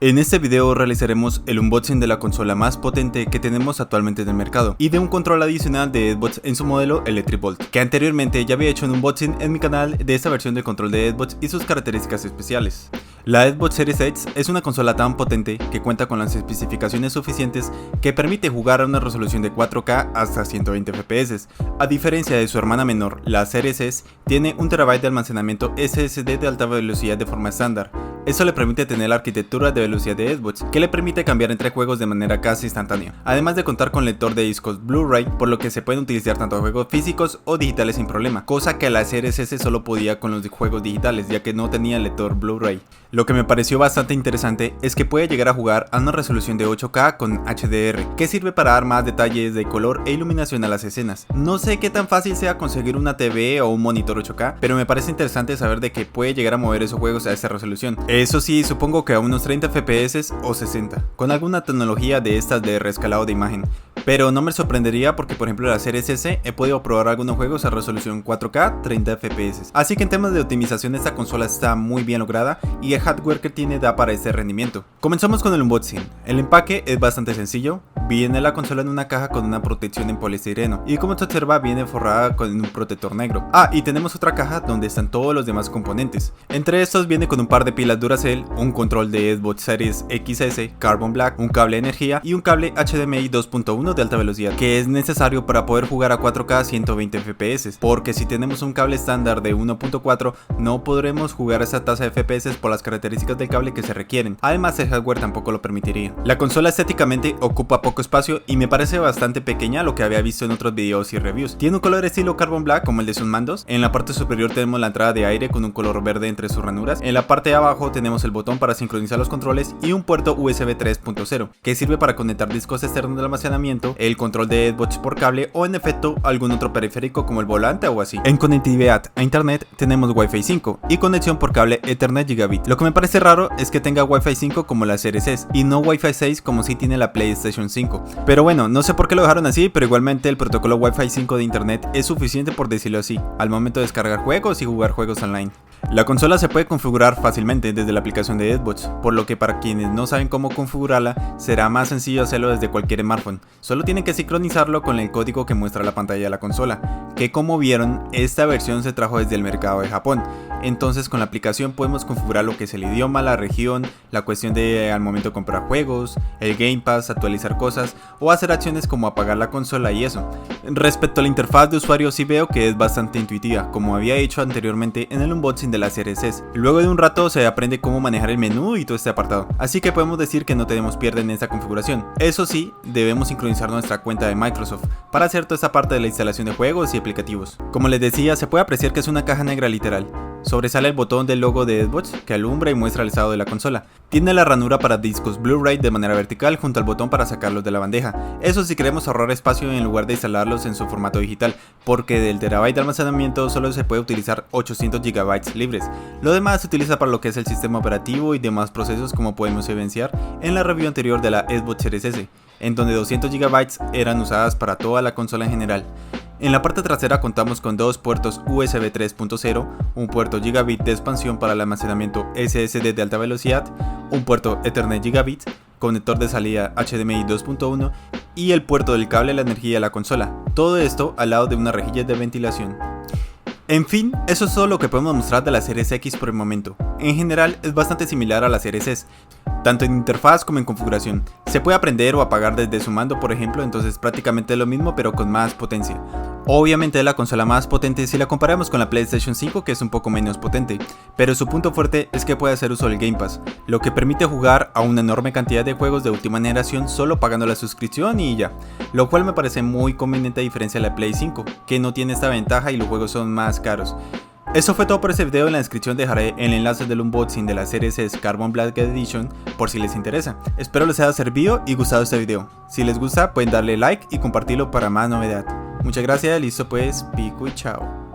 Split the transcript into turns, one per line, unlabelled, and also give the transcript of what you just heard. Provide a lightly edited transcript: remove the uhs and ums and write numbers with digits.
En este video realizaremos el unboxing de la consola más potente que tenemos actualmente en el mercado y de un control adicional de Xbox en su modelo Electric Bolt, que anteriormente ya había hecho un unboxing en mi canal de esta versión del control de Xbox y sus características especiales. La Xbox Series X es una consola tan potente que cuenta con las especificaciones suficientes que permite jugar a una resolución de 4K hasta 120 FPS. A diferencia de su hermana menor, la Series S tiene 1 TB de almacenamiento SSD de alta velocidad de forma estándar. Eso le permite tener la arquitectura de velocidad de Xbox, que le permite cambiar entre juegos de manera casi instantánea, además de contar con lector de discos Blu-ray, por lo que se pueden utilizar tanto juegos físicos o digitales sin problema, cosa que la Series S solo podía con los juegos digitales, ya que no tenía lector Blu-ray. Lo que me pareció bastante interesante es que puede llegar a jugar a una resolución de 8K con HDR, que sirve para dar más detalles de color e iluminación a las escenas. No sé qué tan fácil sea conseguir una TV o un monitor 8K, pero me parece interesante saber de que puede llegar a mover esos juegos a esa resolución. Eso sí, supongo que a unos 30 FPS o 60, con alguna tecnología de estas de reescalado de imagen. Pero no me sorprendería porque por ejemplo en la Series S he podido probar algunos juegos a resolución 4K 30 FPS. Así que en temas de optimización esta consola está muy bien lograda y el hardware que tiene da para este rendimiento. Comenzamos con el unboxing. El empaque es bastante sencillo. Viene la consola en una caja con una protección en poliestireno y como se observa viene forrada con un protector negro. Y tenemos otra caja donde están todos los demás componentes. Entre estos viene con un par de pilas Duracell, un control de Xbox Series XS Carbon Black, un cable de energía y un cable HDMI 2.1 de alta velocidad, que es necesario para poder jugar a 4K 120 FPS, porque si tenemos un cable estándar de 1.4 no podremos jugar a esa tasa de FPS por las características del cable que se requieren. Además el hardware tampoco lo permitiría. La consola estéticamente ocupa poco espacio y me parece bastante pequeña a lo que había visto en otros videos y reviews. Tiene un color estilo Carbon Black como el de sus mandos. En la parte superior tenemos la entrada de aire con un color verde entre sus ranuras. En la parte de abajo tenemos el botón para sincronizar los controles y un puerto USB 3.0 que sirve para conectar discos externos de almacenamiento, el control de Xbox por cable o en efecto algún otro periférico como el volante o así. En conectividad a internet tenemos Wi-Fi 5 y conexión por cable Ethernet Gigabit. Lo que me parece raro es que tenga Wi-Fi 5 como la Series S y no Wi-Fi 6 como si tiene la PlayStation 5. Pero bueno, no sé por qué lo dejaron así, pero igualmente el protocolo Wi-Fi 5 de internet es suficiente, por decirlo así, al momento de descargar juegos y jugar juegos online. La consola se puede configurar fácilmente desde la aplicación de Xbox, por lo que para quienes no saben cómo configurarla, será más sencillo hacerlo desde cualquier smartphone. Solo tienen que sincronizarlo con el código que muestra la pantalla de la consola, que como vieron, esta versión se trajo desde el mercado de Japón. Entonces con la aplicación podemos configurar lo que es el idioma, la región, la cuestión de al momento de comprar juegos, el Game Pass, actualizar cosas o hacer acciones como apagar la consola y eso. Respecto a la interfaz de usuario sí veo que es bastante intuitiva, como había hecho anteriormente en el unboxing de la Series S. Luego de un rato se aprende cómo manejar el menú y todo este apartado, así que podemos decir que no tenemos pierde en esta configuración. Eso sí, debemos sincronizar nuestra cuenta de Microsoft para hacer toda esta parte de la instalación de juegos y aplicativos. Como les decía, se puede apreciar que es una caja negra literal. Sobresale el botón del logo de Xbox que alumbra y muestra el estado de la consola. Tiene la ranura para discos Blu-ray de manera vertical junto al botón para sacarlos de la bandeja. Eso si queremos ahorrar espacio en lugar de instalarlos en su formato digital, porque del terabyte de almacenamiento solo se puede utilizar 800 GB libres. Lo demás se utiliza para lo que es el sistema operativo y demás procesos, como podemos evidenciar en la review anterior de la Xbox Series S, en donde 200 GB eran usadas para toda la consola en general. En la parte trasera contamos con dos puertos USB 3.0, un puerto Gigabit de expansión para el almacenamiento SSD de alta velocidad, un puerto Ethernet Gigabit, conector de salida HDMI 2.1 y el puerto del cable de la energía de la consola. Todo esto al lado de una rejilla de ventilación. En fin, eso es todo lo que podemos mostrar de la Series X por el momento. En general es bastante similar a la Series S, tanto en interfaz como en configuración. Se puede aprender o apagar desde su mando, por ejemplo, entonces prácticamente lo mismo pero con más potencia. Obviamente es la consola más potente si la comparamos con la PlayStation 5, que es un poco menos potente, pero su punto fuerte es que puede hacer uso del Game Pass, lo que permite jugar a una enorme cantidad de juegos de última generación solo pagando la suscripción y ya, lo cual me parece muy conveniente a diferencia de la Play 5, que no tiene esta ventaja y los juegos son más caros. Eso fue todo por este video. En la descripción dejaré el enlace del unboxing de la Series S Carbon Black Edition por si les interesa. Espero les haya servido y gustado este video. Si les gusta pueden darle like y compartirlo para más novedad. Muchas gracias, listo pues, pico y chao.